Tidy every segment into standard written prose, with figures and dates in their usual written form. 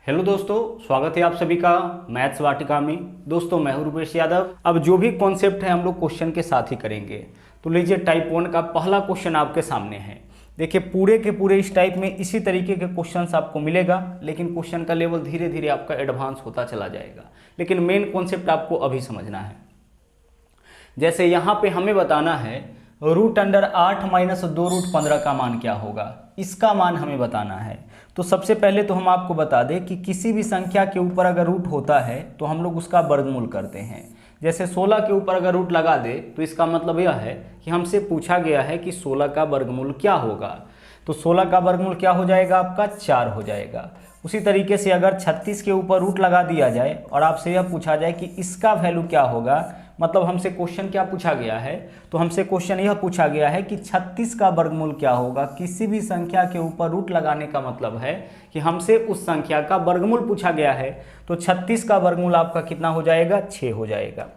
Hello दोस्तों, स्वागत है आप सभी का मैथ्स वाटिका में। दोस्तों मैं हूं रुपेश यादव। अब जो भी कॉन्सेप्ट है हम लोग क्वेश्चन के साथ ही करेंगे। तो लीजिए, टाइप 1 का पहला क्वेश्चन आपके सामने है। देखिए, पूरे के पूरे इस टाइप में इसी तरीके के क्वेश्चंस आपको मिलेगा, लेकिन क्वेश्चन का लेवल धीरे धीरे आपका एडवांस होता चला जाएगा। लेकिन मेन कॉन्सेप्ट आपको अभी समझना है। जैसे यहाँ पे हमें बताना है रूट अंडर 8 माइनस 2 रूट 15 का मान क्या होगा, इसका मान हमें बताना है। तो सबसे पहले तो हम आपको बता दें कि किसी भी संख्या के ऊपर अगर रूट होता है तो हम लोग उसका वर्गमूल करते हैं। जैसे 16 के ऊपर अगर रूट लगा दे तो इसका मतलब यह है कि हमसे पूछा गया है कि 16 का वर्गमूल क्या होगा। तो 16 का वर्गमूल क्या हो जाएगा, आपका 4 हो जाएगा। उसी तरीके से अगर 36 के ऊपर रूट लगा दिया जाए और आपसे यह पूछा जाए कि इसका वैल्यू क्या होगा, मतलब हमसे क्वेश्चन क्या पूछा गया है, तो हमसे क्वेश्चन यह पूछा गया है कि 36 का वर्गमूल क्या होगा। किसी भी संख्या के ऊपर रूट लगाने का मतलब है कि हमसे उस संख्या का वर्गमूल पूछा गया है। तो 36 का वर्गमूल आपका कितना हो जाएगा, 6 हो जाएगा।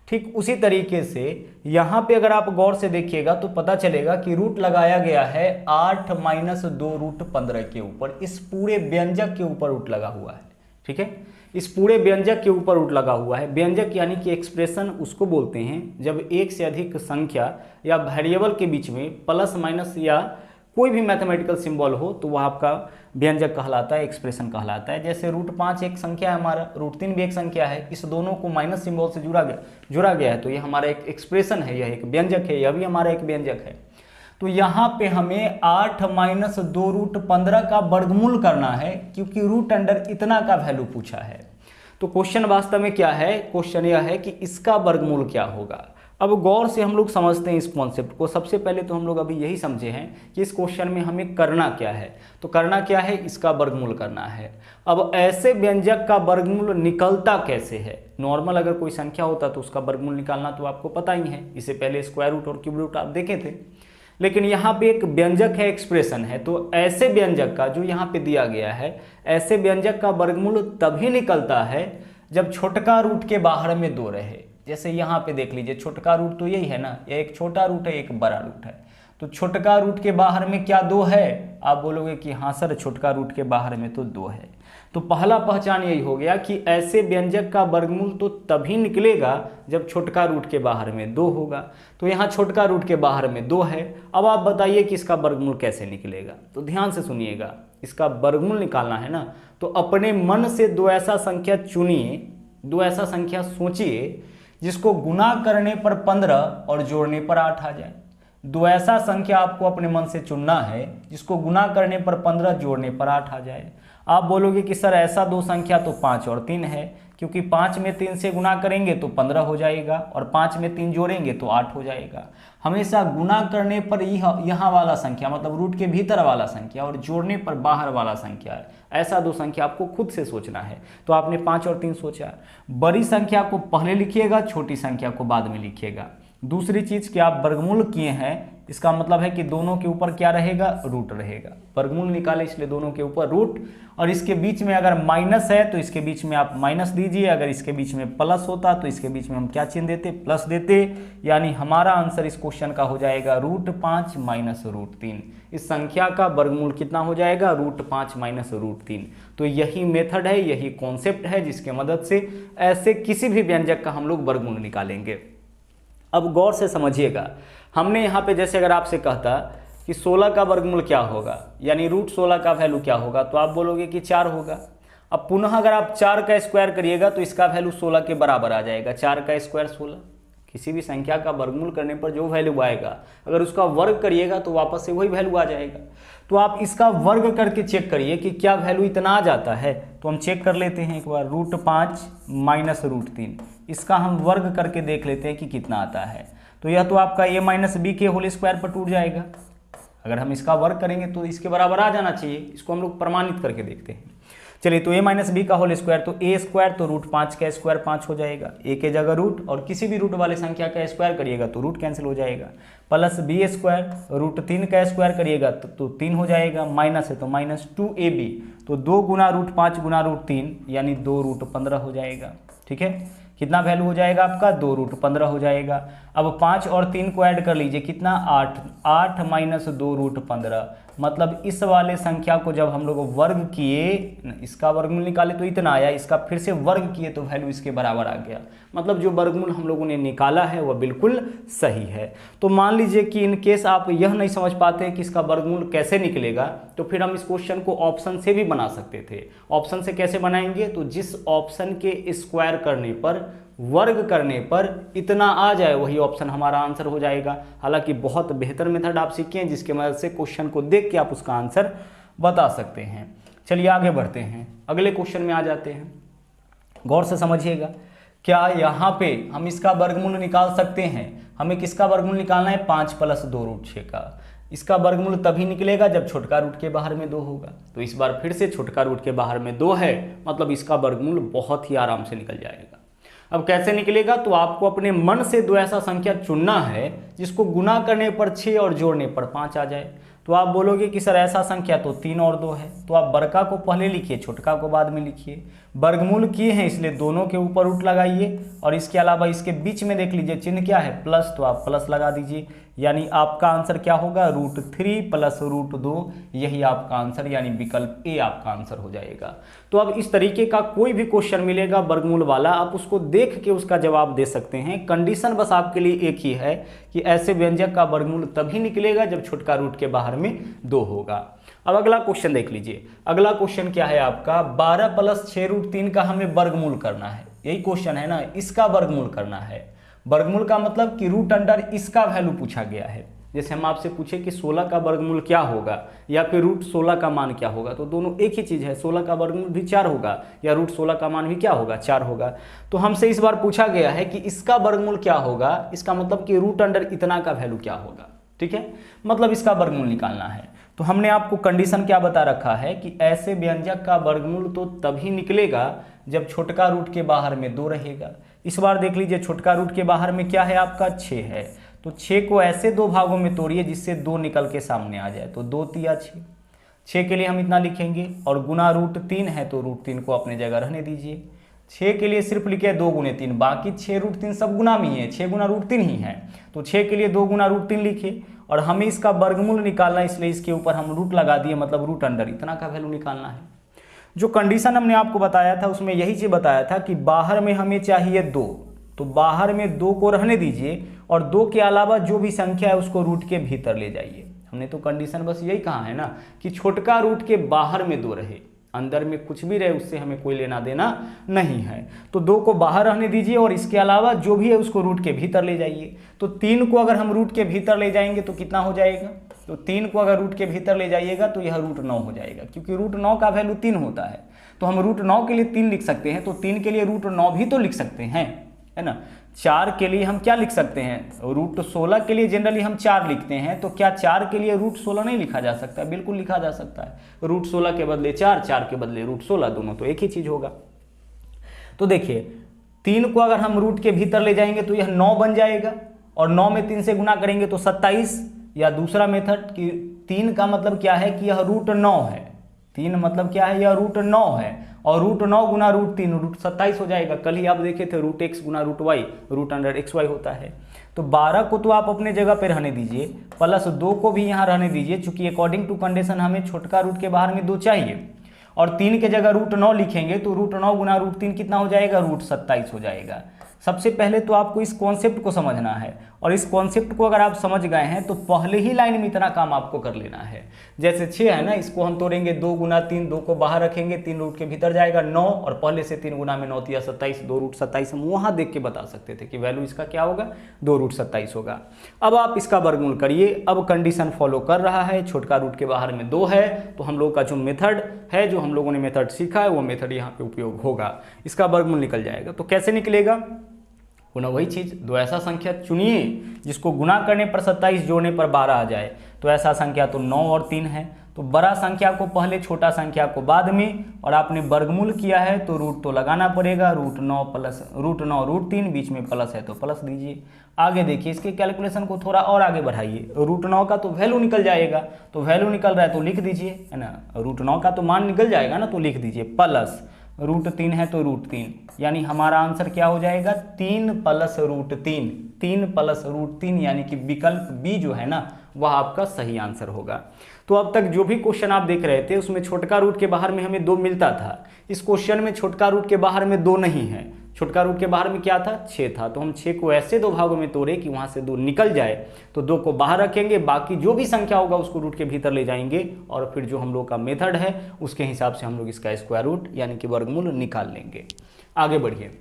ठीक उसी तरीके से यहाँ पे अगर आप गौर से देखिएगा तो पता चलेगा कि रूट लगाया गया है 8 माइनस 2 रूट 15 के ऊपर। इस पूरे व्यंजक के ऊपर रूट लगा हुआ है। ठीक है, इस पूरे व्यंजक के ऊपर रूट लगा हुआ है। व्यंजक यानी कि एक्सप्रेशन उसको बोलते हैं जब एक से अधिक संख्या या वेरिएबल के बीच में प्लस माइनस या कोई भी मैथमेटिकल सिंबल हो तो वह आपका व्यंजक कहलाता है, एक्सप्रेशन कहलाता है। जैसे रूट 5 एक संख्या है हमारा, रूट 3 भी एक संख्या है, इस दोनों को माइनस सिंबल से जुड़ा गया है, तो यह हमारा एक एक्सप्रेशन है, यह एक व्यंजक है, यह भी हमारा एक व्यंजक है। तो यहाँ पे हमें 8 माइनस 2 रूट 15 का वर्गमूल करना है, क्योंकि रूट अंडर इतना का वैल्यू पूछा है। तो क्वेश्चन वास्तव में क्या है, क्वेश्चन यह है कि इसका वर्गमूल क्या होगा। अब गौर से हम लोग समझते हैं इस कॉन्सेप्ट को। सबसे पहले तो हम लोग अभी यही समझे हैं कि इस क्वेश्चन में हमें करना क्या है। तो करना क्या है, इसका वर्गमूल करना है। अब ऐसे व्यंजक का वर्गमूल निकलता कैसे है। नॉर्मल अगर कोई संख्या होता तो उसका वर्गमूल निकालना तो आपको पता ही है, इससे पहले स्क्वायर रूट और क्यूब रूट आप देखे थे। लेकिन यहाँ पे एक व्यंजक है, एक्सप्रेशन है, तो ऐसे व्यंजक का जो यहाँ पे दिया गया है, ऐसे व्यंजक का वर्गमूल तभी निकलता है जब छोटका रूट के बाहर में 2 रहे। जैसे यहाँ पे देख लीजिए, छोटका रूट तो यही है ना, ये एक छोटा रूट है, एक बड़ा रूट है। तो छोटका रूट के बाहर में क्या 2 है, आप बोलोगे कि हाँ सर, छोटका रूट के बाहर में तो 2 है। तो पहला पहचान यही हो गया कि ऐसे व्यंजक का वर्गमूल तो तभी निकलेगा जब छोटका रूट के बाहर में 2 होगा। तो यहाँ छोटका रूट के बाहर में 2 है। अब आप बताइए कि इसका वर्गमूल कैसे निकलेगा। तो ध्यान से सुनिएगा, इसका वर्गमूल निकालना है ना, तो अपने मन से 2 ऐसा संख्या चुनिए, 2 ऐसा संख्या सोचिए जिसको गुना करने पर 15 और जोड़ने पर 8 आ जाए। 2 ऐसा संख्या आपको अपने मन से चुनना है जिसको गुना करने पर 15 जोड़ने पर 8 आ जाए। आप बोलोगे कि सर ऐसा 2 संख्या तो 5 और 3 है, क्योंकि 5 में 3 से गुना करेंगे तो 15 हो जाएगा और 5 में 3 जोड़ेंगे तो 8 हो जाएगा। हमेशा गुना करने पर यहाँ वाला संख्या, मतलब रूट के भीतर वाला संख्या, और जोड़ने पर बाहर वाला संख्या है, ऐसा 2 संख्या आपको खुद से सोचना है। तो आपने 5 और 3 सोचा। बड़ी संख्या को पहले लिखिएगा, छोटी संख्या को बाद में लिखिएगा। दूसरी चीज कि आप वर्गमूल किए हैं, इसका मतलब है कि दोनों के ऊपर क्या रहेगा, रूट रहेगा। वर्गमूल निकाले इसलिए दोनों के ऊपर रूट, और इसके बीच में अगर माइनस है तो इसके बीच में आप माइनस दीजिए, अगर इसके बीच में प्लस होता तो इसके बीच में हम क्या चिन्ह देते, प्लस देते। यानी हमारा आंसर इस क्वेश्चन का हो जाएगा रूट 5 माइनस रूट 3। इस संख्या का वर्गमूल कितना हो जाएगा, रूट 5 माइनस रूट 3। तो यही मेथड है, यही कॉन्सेप्ट है जिसके मदद से ऐसे किसी भी व्यंजक का हम लोग वर्गमूल निकालेंगे। अब गौर से समझिएगा, हमने यहाँ पे जैसे अगर आपसे कहता कि 16 का वर्गमूल क्या होगा, यानी रूट 16 का वैल्यू क्या होगा, तो आप बोलोगे कि 4 होगा। अब पुनः अगर आप 4 का स्क्वायर करिएगा तो इसका वैल्यू 16 के बराबर आ जाएगा। 4 का स्क्वायर 16। किसी भी संख्या का वर्गमूल करने पर जो वैल्यू आएगा, अगर उसका वर्ग करिएगा तो वापस से वही वैल्यू आ जाएगा। तो आप इसका वर्ग करके चेक करिए कि क्या वैल्यू इतना आ जाता है। तो हम चेक कर लेते हैं एक बार, रूट 5 माइनस रूट 3, इसका हम वर्ग करके देख लेते हैं कि कितना आता है। तो यह तो आपका a माइनस बी के होल स्क्वायर पर टूट जाएगा। अगर हम इसका वर्ग करेंगे तो इसके बराबर आ जाना चाहिए। इसको हम लोग प्रमाणित करके देखते हैं। चलिए, तो a माइनस बी का होल स्क्वायर, तो a स्क्वायर तो रूट 5 का स्क्वायर 5 हो जाएगा। a के जगह रूट, और किसी भी रूट वाले संख्या का स्क्वायर करिएगा तो रूट कैंसिल हो जाएगा। प्लस b स्क्वायर, रूट 3 का स्क्वायर करिएगा तो 3 हो जाएगा। माइनस है तो माइनस 2ab, तो 2 गुना रूट 5 गुना रूट 3 यानी 2 रूट 15 हो जाएगा। ठीक है, कितना वैल्यू हो जाएगा आपका, 2 रूट 15 हो जाएगा। अब 5 और 3 को ऐड कर लीजिए, कितना, 8। 8 माइनस 2 रूट 15, मतलब इस वाले संख्या को जब हम लोग वर्ग किए, इसका वर्गमूल निकाले तो इतना आया, इसका फिर से वर्ग किए तो वैल्यू इसके बराबर आ गया। मतलब जो वर्गमूल हम लोगों ने निकाला है वह बिल्कुल सही है। तो मान लीजिए कि इन केस आप यह नहीं समझ पाते हैं कि इसका वर्गमूल कैसे निकलेगा, तो फिर हम इस क्वेश्चन को ऑप्शन से भी बना सकते थे। ऑप्शन से कैसे बनाएंगे, तो जिस ऑप्शन के स्क्वायर करने पर, वर्ग करने पर इतना आ जाए वही ऑप्शन हमारा आंसर हो जाएगा। हालांकि बहुत बेहतर मेथड आप सीखे हैं जिसके मदद से क्वेश्चन को देख के आप उसका आंसर बता सकते हैं। चलिए आगे बढ़ते हैं, अगले क्वेश्चन में आ जाते हैं। गौर से समझिएगा, क्या यहाँ पे हम इसका वर्गमूल निकाल सकते हैं? हमें किसका वर्गमूल निकालना है? 5 + 2√6 का। इसका वर्गमूल तभी निकलेगा जब छोटका रूट के बाहर में 2 होगा। तो इस बार फिर से छोटका रूट के बाहर में 2 है, मतलब इसका वर्गमूल बहुत ही आराम से निकल जाएगा। अब कैसे निकलेगा, तो आपको अपने मन से 2 ऐसा संख्या चुनना है जिसको गुना करने पर 6 और जोड़ने पर 5 आ जाए। तो आप बोलोगे कि सर ऐसा संख्या तो 3 और 2 है, तो आप बड़का को पहले लिखिए, छोटका को बाद में लिखिए। वर्गमूल किए हैं इसलिए दोनों के ऊपर रूट लगाइए, और इसके अलावा इसके बीच में देख लीजिए चिन्ह क्या है, प्लस, तो आप प्लस लगा दीजिए। यानी आपका आंसर क्या होगा, √3 + √2, यही आपका आंसर यानी विकल्प ए आपका आंसर हो जाएगा। तो अब इस तरीके का कोई भी क्वेश्चन मिलेगा वर्गमूल वाला, आप उसको देख के उसका जवाब दे सकते हैं। कंडीशन बस आपके लिए एक ही है कि ऐसे व्यंजक का वर्गमूल तभी निकलेगा जब छोटका रूट के बाहर में 2 होगा। अब अगला क्वेश्चन देख लीजिए। अगला क्वेश्चन क्या है आपका, 12 + 6√3 का हमें वर्गमूल करना है। यही क्वेश्चन है ना, इसका वर्गमूल करना है। वर्गमूल का मतलब कि रूट अंडर इसका वैल्यू पूछा गया है। जैसे हम आपसे पूछे कि 16 का वर्गमूल क्या होगा या फिर √16 का मान क्या होगा, तो दोनों एक ही चीज़ है। 16 का वर्गमूल भी 4 होगा या √16 का मान भी क्या होगा, 4 होगा। तो हमसे इस बार पूछा गया है कि इसका वर्गमूल क्या होगा, इसका मतलब कि रूट अंडर इतना का वैल्यू क्या होगा। ठीक है, मतलब इसका वर्गमूल निकालना है। तो हमने आपको कंडीशन क्या बता रखा है कि ऐसे व्यंजक का वर्गमूल तो तभी निकलेगा जब छोटका रूट के बाहर में 2 रहेगा। इस बार देख लीजिए छोटका रूट के बाहर में क्या है आपका, 6 है। तो 6 को ऐसे 2 भागों में तोड़िए जिससे 2 निकल के सामने आ जाए। तो 2 तिया 6, 6 के लिए हम इतना लिखेंगे, और गुना √3 है तो √3 को अपने जगह रहने दीजिए। 6 के लिए सिर्फ लिखे 2 × 3, बाकी 6 √3 सब गुना में ही है, 6 × √3 ही है। तो 6 के लिए 2 × √3 लिखे, और हमें इसका वर्गमूल निकालना है इसलिए इसके ऊपर हम रूट लगा दिए, मतलब रूट अंडर इतना का वैल्यू निकालना है। जो कंडीशन हमने आपको बताया था उसमें यही चीज़ बताया था कि बाहर में हमें चाहिए 2, तो बाहर में 2 को रहने दीजिए, और 2 के अलावा जो भी संख्या है उसको रूट के भीतर ले जाइए। हमने तो कंडीशन बस यही कहा है ना कि छोटका रूट के बाहर में 2 रहे, अंदर में कुछ भी रहे उससे हमें कोई लेना देना नहीं है। तो 2 को बाहर रहने दीजिए, और इसके अलावा जो भी है उसको रूट के भीतर ले जाइए। तो 3 को अगर हम रूट के भीतर ले जाएंगे तो कितना हो जाएगा, तो 3 को अगर रूट के भीतर ले जाइएगा तो यह √9 हो जाएगा, क्योंकि √9 का वैल्यू 3 होता है। तो हम √9 के लिए 3 लिख सकते हैं, तो 3 के लिए √9 भी तो लिख सकते हैं, है ना। 4 के लिए हम क्या लिख सकते हैं, √16 के लिए जनरली हम 4 लिखते हैं, तो क्या 4 के लिए √16 नहीं लिखा जा सकता है? बिल्कुल लिखा जा सकता है। √16 के बदले 4, 4 के बदले √16, दोनों तो एक ही चीज़ होगा। तो देखिए 3 को अगर हम रूट के भीतर ले जाएंगे तो यह 9 बन जाएगा, और 9 में 3 से गुना करेंगे तो 27, या दूसरा मेथड कि 3 का मतलब क्या है कि यह √9 है। 3 मतलब क्या है, यह √9 है, और √9 गुना √3 √27 हो जाएगा। कल ही आप देखे थे √x गुना √y, रूट अंडर xy होता है। तो 12 को तो आप अपने जगह पे रहने दीजिए, प्लस 2 को भी यहाँ रहने दीजिए, चूंकि अकॉर्डिंग टू कंडीशन हमें छोटका रूट के बाहर में 2 चाहिए, और 3 के जगह √9 लिखेंगे तो √9 गुना √3 कितना हो जाएगा, √27 हो जाएगा। सबसे पहले तो आपको इस कॉन्सेप्ट को समझना है, और इस कॉन्सेप्ट को अगर आप समझ गए हैं तो पहले ही लाइन में इतना काम आपको कर लेना है। जैसे 6 है ना, इसको हम तोड़ेंगे 2 × 3, 2 को बाहर रखेंगे, 3 रूट के भीतर जाएगा 9, और पहले से 3 गुना में 9 तिया 27, 2 √27 हम वहाँ देख के बता सकते थे कि वैल्यू इसका क्या होगा, 2 √27 होगा। अब आप इसका वर्गमूल करिए। अब कंडीशन फॉलो कर रहा है, छोटका रूट के बाहर में 2 है, तो हम लोग का जो मेथड है, जो हम लोगों ने मेथड सीखा है वो मेथड यहाँ पे उपयोग होगा, इसका वर्गमूल निकल जाएगा। तो कैसे निकलेगा, पुनः वही चीज़, 2 ऐसा संख्या चुनिए जिसको गुना करने पर 27, जोड़ने पर 12 आ जाए। तो ऐसा संख्या तो 9 और 3 है, तो बड़ा संख्या को पहले, छोटा संख्या को बाद में, और आपने वर्गमूल किया है तो रूट तो लगाना पड़ेगा, √9 √3, बीच में प्लस है तो प्लस दीजिए। आगे देखिए, इसके कैलकुलेशन को थोड़ा और आगे बढ़ाइए। √9 का तो वैल्यू निकल जाएगा, तो वैल्यू निकल रहा है तो लिख दीजिए, है ना। √9 का तो मान निकल जाएगा ना, तो लिख दीजिए, प्लस √3 है तो √3, यानी हमारा आंसर क्या हो जाएगा, 3 + √3, 3 + √3, यानी कि विकल्प बी जो है ना वह आपका सही आंसर होगा। तो अब तक जो भी क्वेश्चन आप देख रहे थे उसमें छोटका रूट के बाहर में हमें 2 मिलता था। इस क्वेश्चन में छोटका रूट के बाहर में 2 नहीं है, छोटका रूट के बाहर में क्या था 6 था। तो हम 6 को ऐसे 2 भागों में तोड़े कि वहाँ से 2 निकल जाए, तो 2 को बाहर रखेंगे, बाकी जो भी संख्या होगा उसको रूट के भीतर ले जाएंगे और फिर जो हम लोग का मेथड है उसके हिसाब से हम लोग इसका स्क्वायर रूट यानी कि वर्गमूल निकाल लेंगे। आगे बढ़िए,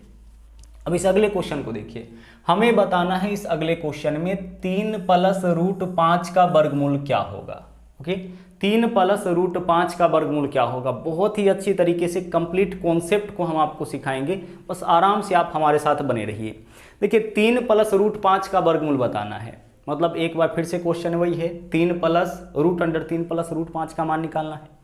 अब इस अगले क्वेश्चन को देखिए, हमें बताना है इस अगले क्वेश्चन में 3 + √5 का वर्गमूल क्या होगा। ओके, 3 + √5 का वर्गमूल क्या होगा। बहुत ही अच्छी तरीके से कंप्लीट कॉन्सेप्ट को हम आपको सिखाएंगे, बस आराम से आप हमारे साथ बने रहिए। देखिए 3 + √5 का वर्गमूल बताना है, मतलब एक बार फिर से क्वेश्चन वही है, 3 + √5 का मान निकालना है।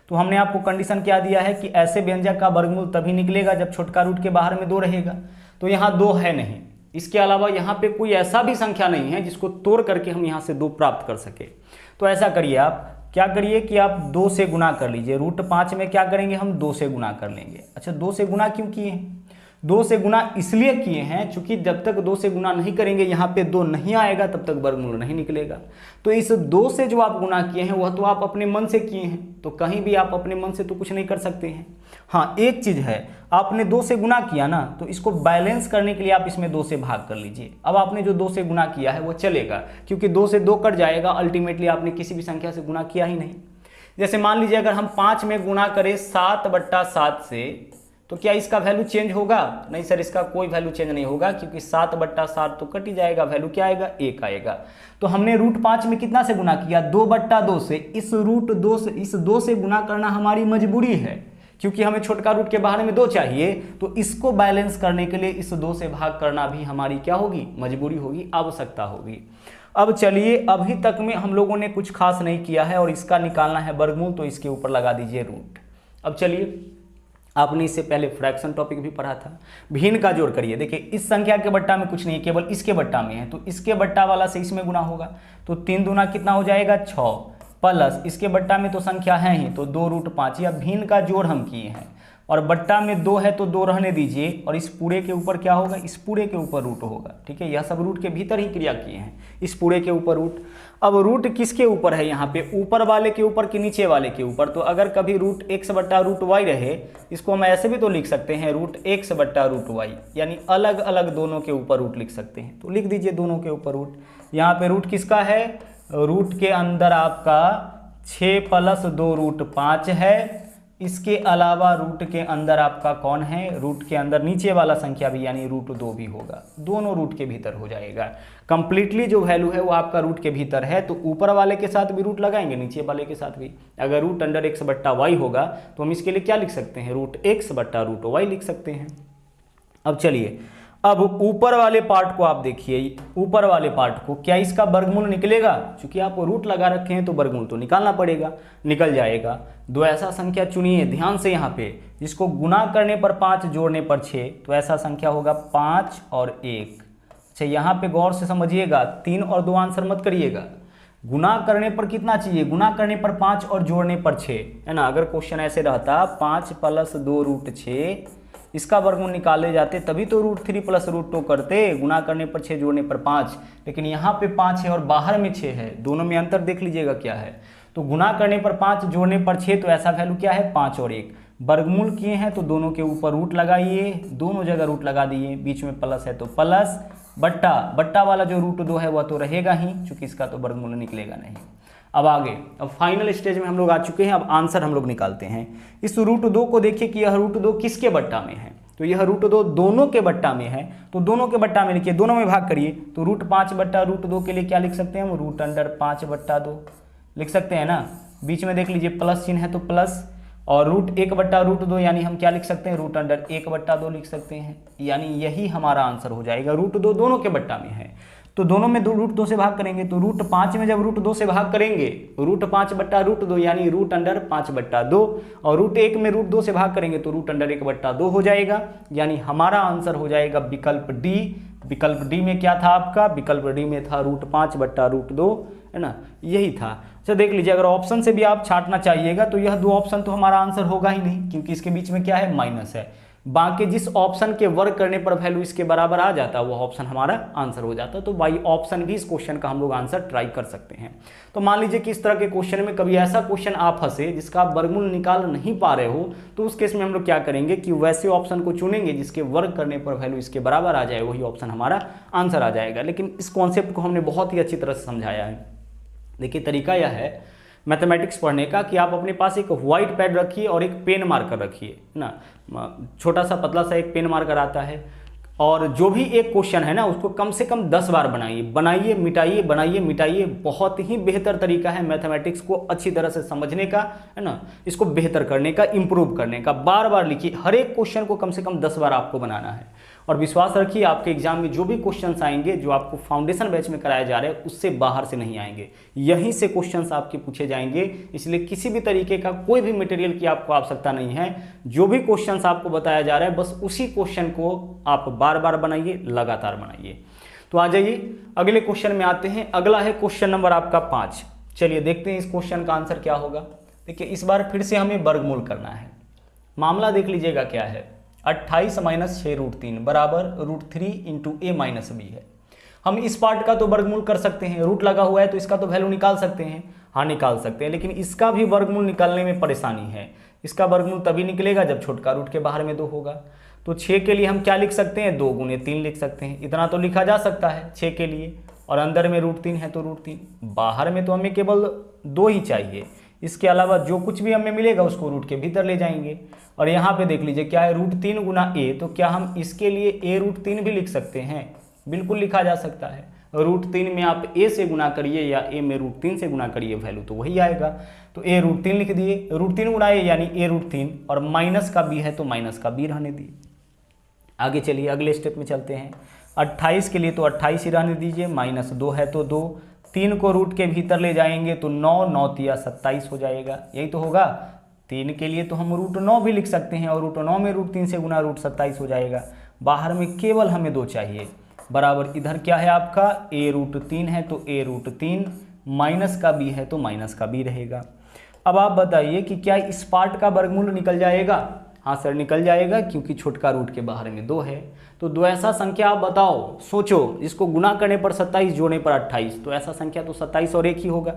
तो हमने आपको कंडीशन क्या दिया है कि ऐसे व्यंजक का वर्गमूल तभी निकलेगा जब छोटका रूट के बाहर में 2 रहेगा। तो यहाँ 2 है नहीं, इसके अलावा यहाँ पे कोई ऐसा भी संख्या नहीं है जिसको तोड़ करके हम यहाँ से 2 प्राप्त कर सके। तो ऐसा करिए, आप क्या करिए कि आप 2 से गुना कर लीजिए। √5 में क्या करेंगे हम 2 से गुना कर लेंगे। अच्छा 2 से गुना क्यों किए हैं? 2 से गुना इसलिए किए हैं क्योंकि जब तक 2 से गुना नहीं करेंगे यहाँ पे 2 नहीं आएगा तब तक वर्गमूल नहीं निकलेगा। तो इस 2 से जो आप गुना किए हैं वह तो आप अपने मन से किए हैं, तो कहीं भी आप अपने मन से तो कुछ नहीं कर सकते हैं। हाँ एक चीज़ है, आपने 2 से गुना किया ना, तो इसको बैलेंस करने के लिए आप इसमें 2 से भाग कर लीजिए। अब आपने जो 2 से गुना किया है वो चलेगा, क्योंकि 2 से 2 कट जाएगा, अल्टीमेटली आपने किसी भी संख्या से गुना किया ही नहीं। जैसे मान लीजिए अगर हम 5 में गुना करें 7/7 से, तो क्या इसका वैल्यू चेंज होगा? नहीं सर, इसका कोई वैल्यू चेंज नहीं होगा, क्योंकि 7/7 तो कट ही जाएगा, वैल्यू क्या आएगा 1 आएगा। तो हमने √5 में कितना से गुना किया 2/2 से, इस इस 2 से गुना करना हमारी मजबूरी है, क्योंकि हमें छोटका रूट के बाहर में 2 चाहिए। तो इसको बैलेंस करने के लिए इस 2 से भाग करना भी हमारी क्या होगी, मजबूरी होगी, आवश्यकता होगी। अब चलिए, अभी तक में हम लोगों ने कुछ खास नहीं किया है और इसका निकालना है वर्गमूल, तो इसके ऊपर लगा दीजिए रूट। अब चलिए, आपने इससे पहले फ्रैक्शन टॉपिक भी पढ़ा था, भिन्न का जोड़ करिए। देखिए इस संख्या के बट्टा में कुछ नहीं है, केवल इसके बट्टा में है, तो इसके बट्टा वाला से इसमें गुना होगा, तो 3 दूना कितना हो जाएगा 6, प्लस इसके बट्टा में तो संख्या है ही, तो 2√5, या भिन्न का जोड़ हम किए हैं, और बट्टा में 2 है तो 2 रहने दीजिए, और इस पूरे के ऊपर क्या होगा, इस पूरे के ऊपर रूट होगा। ठीक है, यह सब रूट के भीतर ही क्रिया किए हैं, इस पूरे के ऊपर रूट। अब रूट किसके ऊपर है यहाँ पे, ऊपर वाले के ऊपर कि नीचे वाले के ऊपर? तो अगर कभी √x/√y रहे, इसको हम ऐसे भी तो लिख सकते हैं √x/√y, यानी अलग अलग दोनों के ऊपर रूट लिख सकते हैं। तो लिख दीजिए दोनों के ऊपर रूट। यहाँ पे रूट किसका है, रूट के अंदर आपका 6 + 2√5 है। इसके अलावा रूट के अंदर आपका कौन है, रूट के अंदर नीचे वाला संख्या भी यानी √2 भी होगा, दोनों रूट के भीतर हो जाएगा। कंप्लीटली जो वैल्यू है वो आपका रूट के भीतर है, तो ऊपर वाले के साथ भी रूट लगाएंगे, नीचे वाले के साथ भी। अगर √x/y होगा तो हम इसके लिए क्या लिख सकते हैं, √x/√y लिख सकते हैं। अब चलिए, अब ऊपर वाले पार्ट को आप देखिए, ऊपर वाले पार्ट को, क्या इसका वर्गमूल निकलेगा? क्योंकि आप रूट लगा रखे हैं तो वर्गमूल तो निकालना पड़ेगा, निकल जाएगा। 2 ऐसा संख्या चुनिए ध्यान से यहाँ पे, जिसको गुना करने पर 5 जोड़ने पर 6, तो ऐसा संख्या होगा 5 और 1। अच्छा यहाँ पे गौर से समझिएगा, 3 और 2 आंसर मत करिएगा। गुना करने पर कितना चाहिए, गुना करने पर 5 और जोड़ने पर 6, है ना। अगर क्वेश्चन ऐसे रहता 5 + 2√6, इसका वर्गमूल निकाले जाते तभी तो √3 + √2 करते, गुना करने पर 6 जोड़ने पर 5, लेकिन यहाँ पे 5 है और बाहर में 6 है, दोनों में अंतर देख लीजिएगा क्या है। तो गुना करने पर 5 जोड़ने पर 6, तो ऐसा वैल्यू क्या है 5 और 1। वर्गमूल किए हैं तो दोनों के ऊपर रूट लगाइए, दोनों जगह रूट लगा दिए, बीच में प्लस है तो प्लस, बट्टा वाला जो √2 है वह तो रहेगा ही, चूंकि इसका तो वर्गमूल निकलेगा नहीं। अब आगे, अब फाइनल स्टेज में हम लोग आ चुके हैं, अब आंसर हम लोग निकालते हैं। इस √2 को देखिए कि यह √2 किसके बट्टा में है, तो यह √2 दोनों के बट्टा में है, तो दोनों के बट्टा में लिखिए, दोनों में भाग करिए, तो √5/√2 के लिए क्या लिख सकते हैं हम, √5/2 लिख सकते हैं ना। बीच में देख लीजिए प्लस चिन्ह है तो प्लस, और √1/√2 यानी हम क्या लिख सकते हैं, √1/2 लिख सकते हैं, यानी यही हमारा आंसर हो जाएगा। √2 दोनों के बट्टा में है, तो दोनों में √2 से भाग करेंगे, तो √5 में जब √2 से भाग करेंगे, √5/√2 यानी √5/2, और √1 में √2 से भाग करेंगे तो √1/2 हो जाएगा, यानी हमारा आंसर हो जाएगा विकल्प डी। विकल्प डी में क्या था आपका, विकल्प डी में था √5/√2, है ना, यही था। अच्छा देख लीजिए, अगर ऑप्शन से भी आप छांटना चाहिएगा तो यह 2 ऑप्शन तो हमारा आंसर होगा ही नहीं, क्योंकि इसके बीच में क्या है, माइनस है। बाकी जिस ऑप्शन के वर्क करने पर वैल्यू इसके बराबर आ जाता है वो ऑप्शन हमारा आंसर हो जाता है। तो बाई ऑप्शन भी इस क्वेश्चन का हम लोग आंसर ट्राई कर सकते हैं। तो मान लीजिए कि इस तरह के क्वेश्चन में कभी ऐसा क्वेश्चन आप फंसे जिसका आप वर्गमूल निकाल नहीं पा रहे हो, तो उस केस में हम लोग क्या करेंगे कि वैसे ऑप्शन को चुनेंगे जिसके वर्क करने पर वैल्यू इसके बराबर आ जाए, वही ऑप्शन हमारा आंसर आ जाएगा। लेकिन इस कॉन्सेप्ट को हमने बहुत ही अच्छी तरह से समझाया है। देखिए तरीका यह है मैथमेटिक्स पढ़ने का कि आप अपने पास एक व्हाइट पैड रखिए और एक पेन मार्कर रखिए ना, छोटा सा पतला सा एक पेन मार्कर आता है, और जो भी एक क्वेश्चन है ना उसको कम से कम 10 बार बनाइए मिटाइए, बनाइए मिटाइए। बहुत ही बेहतर तरीका है मैथमेटिक्स को अच्छी तरह से समझने का, है ना, इसको बेहतर करने का, इंप्रूव करने का। बार बार लिखिए, हर एक क्वेश्चन को कम से कम 10 बार आपको बनाना है। और विश्वास रखिए आपके एग्जाम में जो भी क्वेश्चंस आएंगे जो आपको फाउंडेशन बैच में कराया जा रहा है उससे बाहर से नहीं आएंगे, यहीं से क्वेश्चंस आपके पूछे जाएंगे। इसलिए किसी भी तरीके का कोई भी मटेरियल की आपको आवश्यकता नहीं है। जो भी क्वेश्चंस आपको बताया जा रहा है बस उसी क्वेश्चन को आप बार बार बनाइए, लगातार बनाइए। तो आ जाइए अगले क्वेश्चन में आते हैं। अगला है क्वेश्चन नंबर आपका 5। चलिए देखते हैं इस क्वेश्चन का आंसर क्या होगा। देखिए इस बार फिर से हमें वर्गमूल करना है। मामला देख लीजिएगा क्या है, 28 - 6√3 बराबर √3 × a - b है। हम इस पार्ट का तो वर्गमूल कर सकते हैं, रूट लगा हुआ है तो इसका तो वैल्यू निकाल सकते हैं, हाँ निकाल सकते हैं, लेकिन इसका भी वर्गमूल निकालने में परेशानी है। इसका वर्गमूल तभी निकलेगा जब छोटका रूट के बाहर में 2 होगा। तो 6 के लिए हम क्या लिख सकते हैं, 2 × 3 लिख सकते हैं। इतना तो लिखा जा सकता है 6 के लिए, और अंदर में √3 है तो √3, बाहर में तो हमें केवल 2 ही चाहिए। इसके अलावा जो कुछ भी हमें मिलेगा उसको रूट के भीतर ले जाएंगे। और यहाँ पे देख लीजिए क्या है, √3 × a, तो क्या हम इसके लिए a√3 भी लिख सकते हैं, बिल्कुल लिखा जा सकता है। √3 में आप a से गुना करिए या a में √3 से गुना करिए, वैल्यू तो वही आएगा। तो a√3 लिख दिए, √3 × a यानी a√3, और माइनस का b है तो माइनस का b रहने दिए। आगे चलिए अगले स्टेप में चलते हैं। 28 के लिए तो 28 ही रहने दीजिए, -2 है तो 2, 3 को रूट के भीतर ले जाएंगे तो 9, 9 × 27 हो जाएगा, यही तो होगा। 3 के लिए तो हम √9 भी लिख सकते हैं, और √9 में √3 से गुना √27 हो जाएगा। बाहर में केवल हमें 2 चाहिए, बराबर इधर क्या है आपका a√3 है तो a√3, माइनस का b है तो माइनस का b रहेगा। अब आप बताइए कि क्या इस पार्ट का वर्गमूल निकल जाएगा? हाँ सर निकल जाएगा, क्योंकि छोटका रूट के बाहर में 2 है। तो 2 ऐसा संख्या आप बताओ, सोचो, इसको गुना करने पर 27, जोड़ने पर 28, तो ऐसा संख्या तो 27 और 1 ही होगा।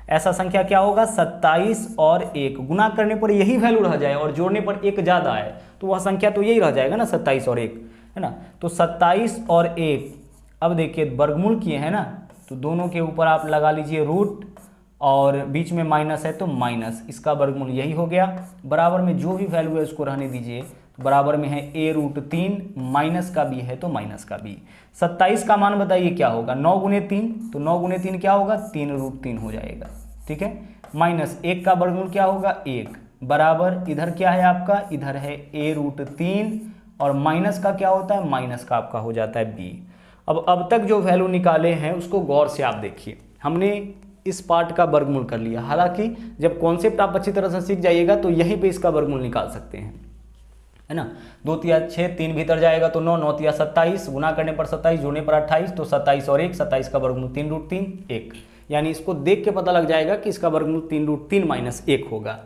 ऐसा संख्या क्या होगा, 27 और 1, गुना करने पर यही वैल्यू रह जाए और जोड़ने पर 1 ज़्यादा है तो वह संख्या तो यही रह जाएगा ना, 27 और 1, है ना। तो 27 और 1, अब देखिए वर्गमूल किए हैं ना, तो दोनों के ऊपर आप लगा लीजिए रूट, और बीच में माइनस है तो माइनस, इसका वर्गमूल यही हो गया। बराबर में जो भी वैल्यू है उसको रहने दीजिए, तो बराबर में है a√3, माइनस का b है तो माइनस का b। 27 का मान बताइए क्या होगा, 9 × 3, तो 9 × 3 क्या होगा, 3√3 हो जाएगा, ठीक है। माइनस 1 का वर्गमूल क्या होगा, 1, बराबर इधर क्या है आपका, इधर है a√3, और माइनस का क्या होता है, माइनस का आपका हो जाता है b। अब तक जो वैल्यू निकाले हैं उसको गौर से आप देखिए। हमने इस पार्ट का वर्गमूल कर लिया, हालांकि जब कॉन्सेप्ट आप अच्छी तरह से सीख जाइएगा तो यहीं पे इसका वर्गमूल निकाल सकते हैं, है ना। 2 × 6, 3 भीतर जाएगा तो 9, 9 × 27, गुना करने पर 27, जोड़ने पर 28, तो 27 और 1, 27 का वर्गमूल 3√3, 1, यानी इसको देख के पता लग जाएगा कि इसका वर्गमूल 3√3 - 1 होगा।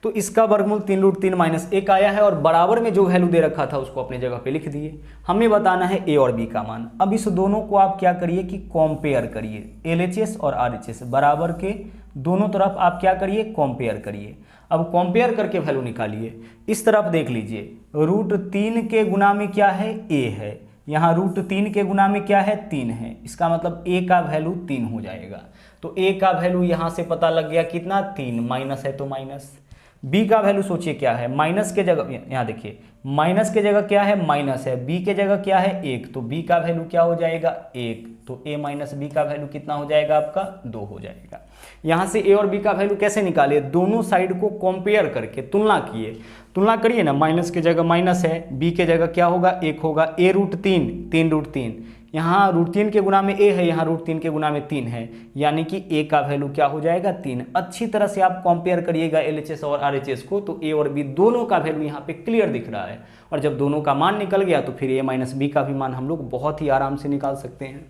तो इसका वर्गमूल 3√3 - 1 आया है, और बराबर में जो वैल्यू दे रखा था उसको अपने जगह पे लिख दिए। हमें बताना है a और b का मान। अब इस दोनों को आप क्या करिए कि कंपेयर करिए, LHS और RHS बराबर के दोनों तरफ आप क्या करिए, कंपेयर करिए। अब कंपेयर करके वैल्यू निकालिए। इस तरफ देख लीजिए, √3 के गुना में क्या है, a है, यहाँ √3 के गुना में क्या है, 3 है, इसका मतलब a का वैल्यू 3 हो जाएगा। तो a का वैल्यू यहाँ से पता लग गया कितना, 3, माइनस है तो माइनस। b का वैल्यू सोचिए क्या है, माइनस के जगह, यहाँ देखिए माइनस के जगह क्या है, माइनस है, b के जगह क्या है, 1, तो b का वैल्यू क्या हो जाएगा, 1, तो a - b का वैल्यू कितना हो जाएगा आपका, 2 हो जाएगा। यहाँ से a और b का वैल्यू कैसे निकाले, दोनों साइड को कंपेयर करके तुलना किए, तुलना करिए ना, माइनस की जगह माइनस है, b के जगह क्या होगा, 1 होगा, a√3, 3√3, यहाँ √3 के गुना में a है, यहाँ √3 के गुना में 3 है, यानी कि a का वैल्यू क्या हो जाएगा, 3। अच्छी तरह से आप कंपेयर करिएगा LHS और RHS को, तो a और b दोनों का वैल्यू यहाँ पे क्लियर दिख रहा है। और जब दोनों का मान निकल गया तो फिर a - b का भी मान हम लोग बहुत ही आराम से निकाल सकते हैं।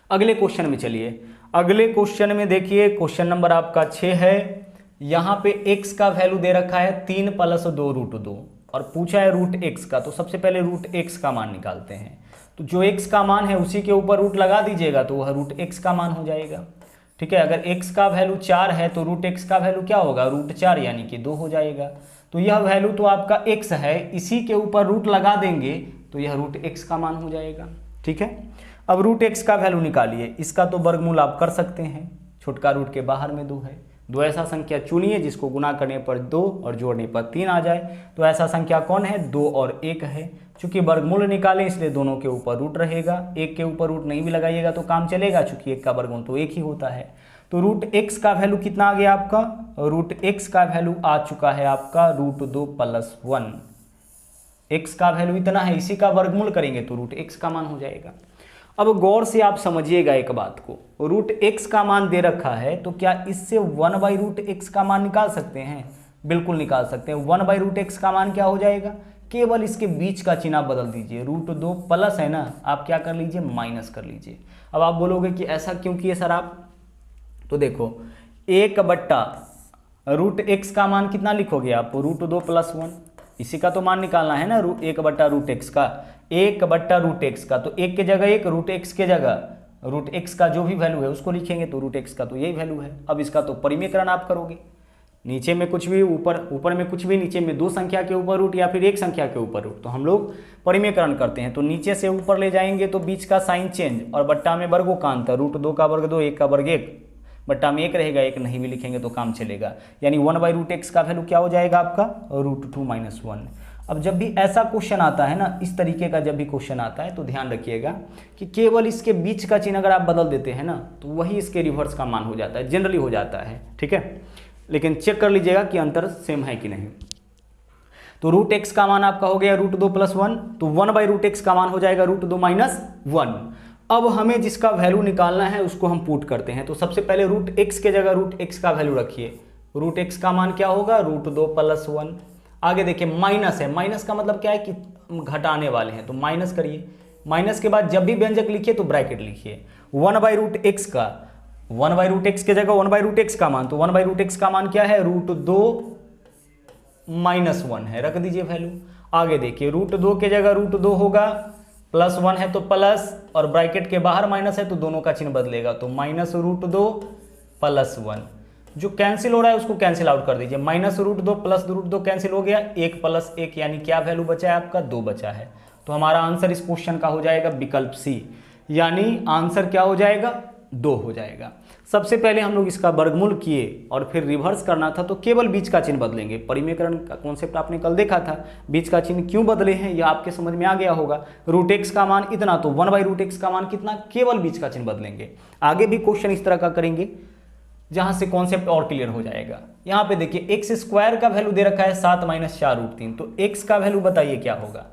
अगले क्वेश्चन में चलिए। अगले क्वेश्चन में देखिए, क्वेश्चन नंबर आपका 6 है। यहाँ पे x का वैल्यू दे रखा है 3 + 2 √2 और पूछा है √x का, तो सबसे पहले √x का मान निकालते हैं। तो जो x का मान है उसी के ऊपर रूट लगा दीजिएगा तो वह √x का मान हो जाएगा। ठीक है, अगर x का वैल्यू 4 है तो √x का वैल्यू क्या होगा, √4 यानी कि 2 हो जाएगा। तो यह वैल्यू तो आपका x है, इसी के ऊपर रूट लगा देंगे तो यह √x का मान हो जाएगा। ठीक है, अब √x का वैल्यू निकालिए। इसका तो वर्गमूल आप कर सकते हैं, छोटका रूट के बाहर में 2 है। दो ऐसा संख्या चुनिए जिसको गुना करने पर 2 और जोड़ने पर 3 आ जाए। तो ऐसा संख्या कौन है, 2 और 1 है। चूंकि वर्गमूल निकालें इसलिए दोनों के ऊपर रूट रहेगा, एक के ऊपर रूट नहीं भी लगाइएगा तो काम चलेगा, चूंकि एक का वर्गमूल तो एक ही होता है। तो √x का वैल्यू कितना आ गया आपका, √x का वैल्यू आ चुका है आपका √2 + 1। x का वैल्यू इतना है, इसी का वर्गमूल करेंगे तो √x का मान हो जाएगा। अब गौर से आप समझिएगा एक बात को, √x का मान दे रखा है तो क्या इससे 1/√x का मान निकाल सकते हैं, बिल्कुल निकाल सकते हैं। 1/√x का मान क्या हो जाएगा, केवल इसके बीच का चिन्ह बदल दीजिए, √2 प्लस है ना, आप क्या कर लीजिए, माइनस कर लीजिए। अब आप बोलोगे कि ऐसा क्यों किए सर आप, तो देखो 1/√x का मान कितना लिखोगे आप, √2 + 1, इसी का तो मान निकालना है ना, 1/√x का, 1/√x का, तो 1 के जगह 1, √x के जगह √x का जो भी वैल्यू है उसको लिखेंगे तो √x का तो यही वैल्यू है। अब इसका तो परिमेयकरण आप करोगे, नीचे में कुछ भी, ऊपर में कुछ भी, नीचे में 2 संख्या के ऊपर रूट या फिर 1 संख्या के ऊपर रूट, तो हम लोग परिमेयकरण करते हैं। तो नीचे से ऊपर ले जाएंगे तो बीच का साइन चेंज और बट्टा में वर्गों का अंतर, √2 का वर्ग 2, 1 का वर्ग 1, बट्टा में 1 रहेगा, 1 नहीं भी लिखेंगे तो काम चलेगा। यानी 1/√x का वैल्यू क्या हो जाएगा आपका, √2 - 1। अब जब भी ऐसा क्वेश्चन आता है ना, इस तरीके का जब भी क्वेश्चन आता है तो ध्यान रखिएगा कि केवल इसके बीच का चिन्ह अगर आप बदल देते हैं ना तो वही इसके रिवर्स का मान हो जाता है, जनरली हो जाता है। ठीक है, लेकिन चेक कर लीजिएगा कि अंतर सेम है कि नहीं। तो √x का मान आपका हो गया √2 + 1, तो 1/√x का मान हो जाएगा √2 - 1। अब हमें जिसका वैल्यू निकालना है उसको हम पुट करते हैं। तो सबसे पहले √x के जगह √x का वैल्यू रखिए, √x का मान क्या होगा, √2 + 1। आगे देखिए माइनस है, माइनस का मतलब क्या है कि घटाने वाले हैं, तो माइनस करिए। माइनस के बाद जब भी व्यंजक लिखिए तो ब्रैकेट लिखिए। 1/√x का, 1/√x के जगह 1/√x का मान, तो 1/√x का मान क्या है, √2 - 1 है, रख दीजिए वैल्यू। आगे देखिए √2 के जगह √2 होगा, +1 है तो प्लस, और ब्रैकेट के बाहर माइनस है तो दोनों का चिन्ह बदलेगा, तो -√2 + 1। जो कैंसिल हो रहा है उसको कैंसिल आउट कर दीजिए, -√2 + √2 कैंसिल हो गया, 1 + 1 यानी क्या वैल्यू बचा है आपका, 2 बचा है। तो हमारा आंसर इस क्वेश्चन का हो जाएगा विकल्प सी, यानी आंसर क्या हो जाएगा, 2 हो जाएगा। सबसे पहले हम लोग इसका वर्गमूल किए और फिर रिवर्स करना था तो केवल बीच का चिन्ह बदलेंगे। परिमेयकरण का कॉन्सेप्ट आपने कल देखा था, बीच का चिन्ह क्यों बदले हैं यह आपके समझ में आ गया होगा। √x का मान इतना, तो 1/√x का मान कितना, केवल बीच का चिन्ह बदलेंगे। आगे भी क्वेश्चन इस तरह का करेंगे जहां से कॉन्सेप्ट और क्लियर हो जाएगा। यहाँ पे देखिए x² का वैल्यू दे रखा है 7 - 4√3, तो x का वैल्यू बताइए क्या होगा।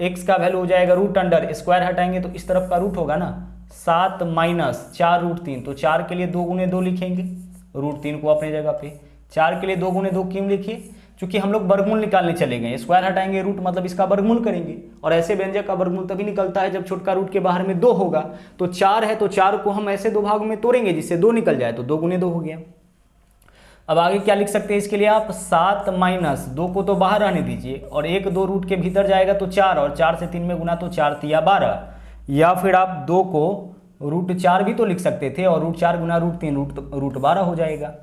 x का वैल्यू हो जाएगा √, स्क्वायर हटाएंगे तो इस तरफ का रूट होगा ना, 7 - 4√3, तो 4 के लिए 2 × 2 लिखेंगे, √3 को अपने जगह पे, 4 के लिए 2 × 2 क्यों लिखिए, क्योंकि हम लोग वर्गमूल निकालने चले गए, स्क्वायर हटाएंगे रूट मतलब इसका वर्गमूल करेंगे, और ऐसे व्यंजक का वर्गमूल तभी निकलता है जब छोटका रूट के बाहर में 2 होगा। तो 4 है तो 4 को हम ऐसे 2 भागों में तोड़ेंगे जिससे 2 निकल जाए, तो 2 × 2 हो गया। अब आगे क्या लिख सकते हैं इसके लिए आप, 7 - 2 को तो बाहर रहने दीजिए, और 1 2 रूट के भीतर जाएगा तो 4, और 4 से 3 में गुना तो 4 × 12, या फिर आप 2 को √4 भी तो लिख सकते थे, और √4 × √3 √12 हो जाएगा।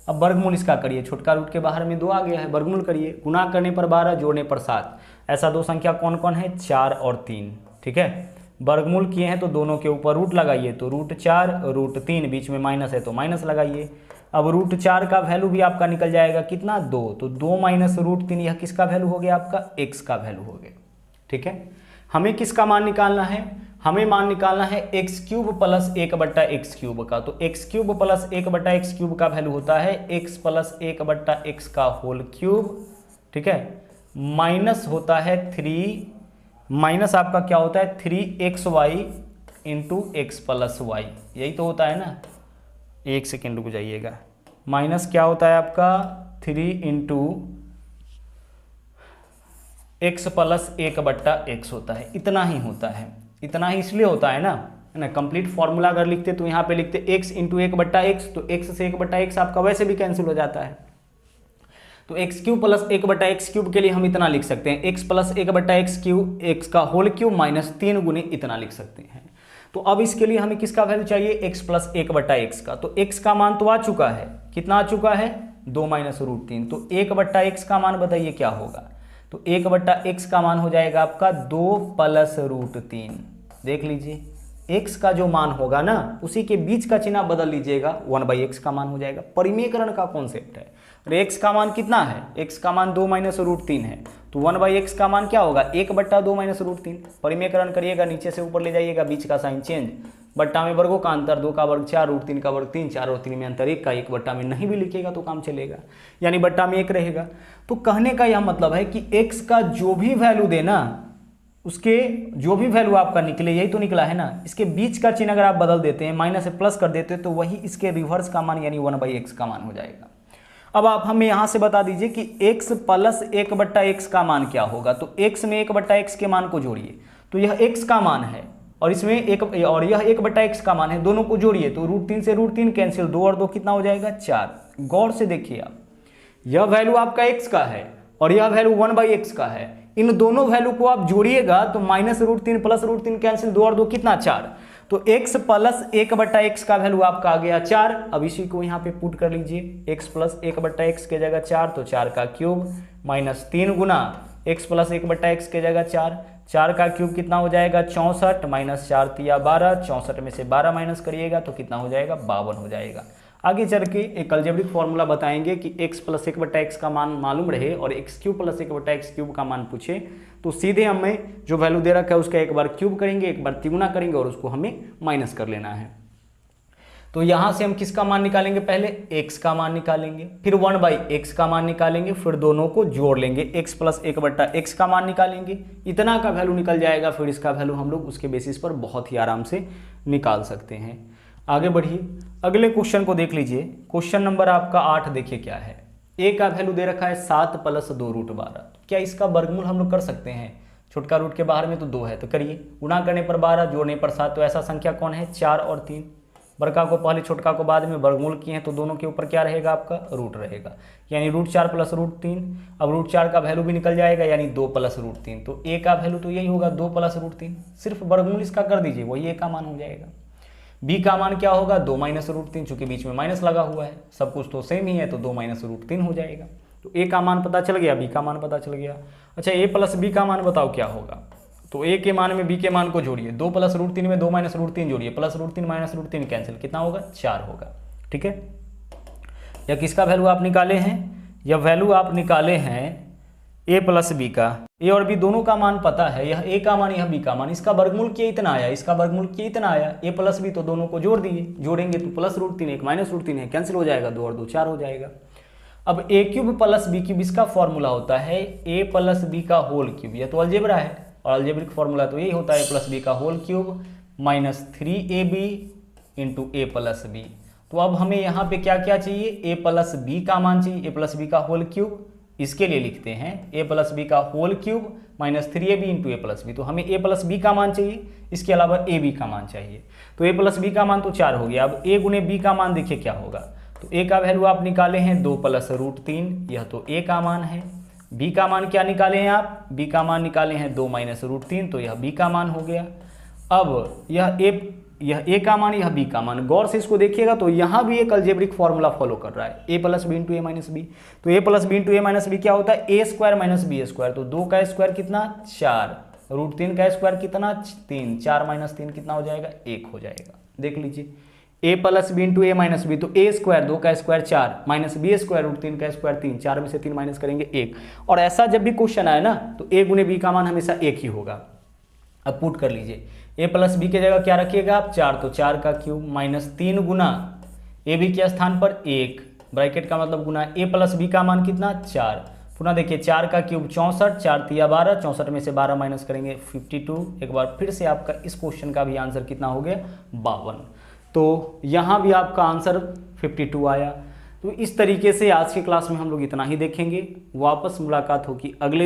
अब वर्गमूल इसका करिए, छोटका रूट के बाहर में 2 आ गया है, वर्गमूल करिए, गुना करने पर 12, जोड़ने पर 7, ऐसा 2 संख्या कौन कौन है, 4 और 3। ठीक है, वर्गमूल किए हैं तो दोनों के ऊपर रूट लगाइए, तो √4 √3, बीच में माइनस है तो माइनस लगाइए। अब √4 का वैल्यू भी आपका निकल जाएगा कितना, 2, तो 2 - √3 यह किसका वैल्यू हो गया आपका, x का वैल्यू हो गया। ठीक है, हमें किसका मान निकालना है, हमें मान निकालना है x³ + 1/x³ का। तो x³ + 1/x³ का वैल्यू होता है x + 1/x का होल क्यूब। ठीक है, माइनस होता है 3, माइनस आपका क्या होता है 3xy × x + y, यही तो होता है ना। 1 सेकेंड रुक जाइएगा, माइनस क्या होता है आपका 3 × x + 1/x होता है, इतना ही होता है। इतना ही इसलिए होता है ना, कंप्लीट फॉर्मूला अगर लिखते तो यहाँ पे लिखते x × 1/x, तो x से 1/x आपका वैसे भी कैंसिल हो जाता है। तो एक्स क्यूब प्लस 1/x³ के लिए हम इतना लिख सकते हैं, x प्लस 1/x³, x का होल क्यूब माइनस 3 गुने इतना लिख सकते हैं। तो अब इसके लिए हमें किसका वैल्यू चाहिए, x प्लस 1/x का। तो x का मान तो आ चुका है, कितना आ चुका है 2 माइनस रूट 3। तो 1/x का मान बताइए क्या होगा, तो 1/x का मान हो जाएगा आपका 2 प्लस रूट 3। देख लीजिए x का जो मान होगा ना उसी के बीच का चिन्ह बदल लीजिएगा, 1/x का मान हो जाएगा। परिमेयकरण का कॉन्सेप्ट है। और x का मान कितना है, x का मान 2 माइनस रूट 3 है, तो 1/x का मान क्या होगा 1/2 माइनस रूट 3। परिमेयकरण करिएगा, नीचे से ऊपर ले जाइएगा, बीच का साइन चेंज, बट्टा में वर्गों का अंतर, 2 का वर्ग 4, रूट 3 का वर्ग 3, 4 और 3 में अंतर 1 का, 1 बट्टा में नहीं भी लिखेगा तो काम चलेगा, यानी बट्टा में 1 रहेगा। तो कहने का यह मतलब है कि x का जो भी वैल्यू देना उसके जो भी वैल्यू आपका निकले, यही तो निकला है ना, इसके बीच का चिन्ह अगर आप बदल देते हैं, माइनस से प्लस कर देते हैं, तो वही इसके रिवर्स का मान यानी 1/x का मान हो जाएगा। अब आप हमें यहाँ से बता दीजिए कि x प्लस 1/x का मान क्या होगा। तो x में 1/x के मान को जोड़िए, तो यह x का मान है और इसमें और यह 1/x का मान है, दोनों को जोड़िए तो रूट 3 से रूट 3 कैंसिल, 2 और 2 कितना हो जाएगा 4। गौर से देखिए आप, यह वैल्यू आपका x का है और यह वैल्यू 1/x का है, इन दोनों वैल्यू को आप जोड़िएगा तो minus root 3 plus root 3 cancel, 2 और 2 कितना 4। तो x प्लस 1/x का वैल्यू आपका आ गया 4। अब इसी को यहाँ पे पुट कर लीजिए, x प्लस 1/x के जगह 4, तो 4 का क्यूब माइनस 3 गुना x प्लस 1/x के जगह 4, 4 का क्यूब कितना हो जाएगा 64 माइनस 4 तिया 12, 64 में से 12 माइनस करिएगा तो कितना हो जाएगा 52 हो जाएगा। आगे चल के एक अलजेब्रिक फॉर्मूला बताएंगे कि x प्लस 1/x का मान मालूम रहे और x³ प्लस 1/x³ का मान पूछे तो सीधे हमें जो वैल्यू दे रखा है उसका एक बार क्यूब करेंगे, एक बार तिगुना करेंगे और उसको हमें माइनस कर लेना है। तो यहाँ से हम किसका मान निकालेंगे, पहले x का मान निकालेंगे, फिर 1/x का मान निकालेंगे, फिर दोनों को जोड़ लेंगे, x प्लस 1/x का मान निकालेंगे, इतना का वैल्यू निकल जाएगा, फिर इसका वैल्यू हम लोग उसके बेसिस पर बहुत ही आराम से निकाल सकते हैं। आगे बढ़िए, अगले क्वेश्चन को देख लीजिए। क्वेश्चन नंबर आपका 8 देखिए क्या है। a का वैल्यू दे रखा है 7 प्लस 2 रूट 12। क्या इसका वर्गमूल हम लोग कर सकते हैं, छोटका रूट के बाहर में तो 2 है तो करिए, गुणा करने पर 12, जोड़ने पर 7, तो ऐसा संख्या कौन है 4 और 3। बड़का को पहले छोटका को बाद में वर्गमूल किए हैं तो दोनों के ऊपर क्या रहेगा आपका रूट रहेगा, यानी रूट 4 प्लस रूट 3। अब रूट 4 का वैल्यू भी निकल जाएगा यानी 2 प्लस रूट 3, तो a का वैल्यू तो यही होगा 2 प्लस रूट 3। सिर्फ वर्गमूल इसका कर दीजिए, वही a का मान हो जाएगा। b का मान क्या होगा 2 माइनस रूट 3, चूंकि बीच में माइनस लगा हुआ है, सब कुछ तो सेम ही है तो 2 माइनस रूट 3 हो जाएगा। तो a का मान पता चल गया, b का मान पता चल गया। अच्छा a प्लस b का मान बताओ क्या होगा, तो a के मान में b के मान को जोड़िए, 2 प्लस रूट 3 में 2 माइनस रूट 3 जोड़िए, plus root 3 minus root 3 cancel, कितना होगा 4 होगा। ठीक है, यह किसका वैल्यू आप निकाले हैं, यह वैल्यू आप निकाले हैं a प्लस b का। a और b दोनों का मान पता है, यह a का मान यह b का मान, इसका वर्गमूल किया इतना आया, इसका वर्गमूल किया इतना आया, a प्लस b तो दोनों को जोड़ दिए, जोड़ेंगे तो प्लस रूट 3 1 माइनस रूट 3 है, कैंसिल हो जाएगा, 2 और 2 4 हो जाएगा। अब a³ प्लस b³ इसका फॉर्मूला होता है a प्लस b का होल क्यूब, यह तो अलजेब्रा है और अलजेब्रिक फॉर्मूला तो यही होता है a प्लस b का whole cube minus 3ab into a plus b। तो अब हमें यहाँ पे क्या क्या चाहिए, a प्लस b का मान चाहिए, a प्लस b का होल क्यूब, इसके लिए लिखते हैं a प्लस b का whole cube minus 3ab into a plus b। तो हमें a प्लस b का मान चाहिए, इसके अलावा ab का मान चाहिए, तो a प्लस b का मान तो 4 हो गया। अब a गुने b का मान देखिए क्या होगा, तो a का वैल्यू आप निकाले हैं 2 प्लस रूट 3, यह तो a का मान है। b का मान क्या निकाले हैं आप, b का मान निकाले हैं 2 माइनस रूट 3, तो यह b का मान हो गया। अब यह a का मान, यह b का मान, गौर से इसको देखिएगा तो यहाँ भी एक अलजेब्रिक फॉर्मूला फॉलो कर रहा है, a plus B into A minus B. तो a plus B into A minus B क्या होता है, a square minus B square, तो 2 का स्क्वायर कितना 4, रूट 3 का स्क्वायर कितना 3, 4 माइनस 3 कितना हो जाएगा 1 हो जाएगा। देख लीजिए a plus B into A minus B, तो a स्क्वायर 2 का square 4 minus B square root 3 का स्क्वायर 3, 4 में से 3 माइनस करेंगे 1। और ऐसा जब भी क्वेश्चन आए ना तो a गुने b का मान हमेशा 1 ही होगा। अब पुट कर लीजिए, a प्लस बी के जगह क्या रखिएगा आप 4, तो 4 का क्यूब माइनस 3 गुना ए बी के स्थान पर 1, ब्रैकेट का मतलब गुना a प्लस बी का मान कितना 4, पुनः देखिए 4 का क्यूब 64, 4 तिया 12, 64 में से 12 माइनस करेंगे 52। एक बार फिर से आपका इस क्वेश्चन का भी आंसर कितना हो गया 52। तो यहाँ भी आपका आंसर 52 आया। तो इस तरीके से आज के क्लास में हम लोग इतना ही देखेंगे, वापस मुलाकात होगी अगले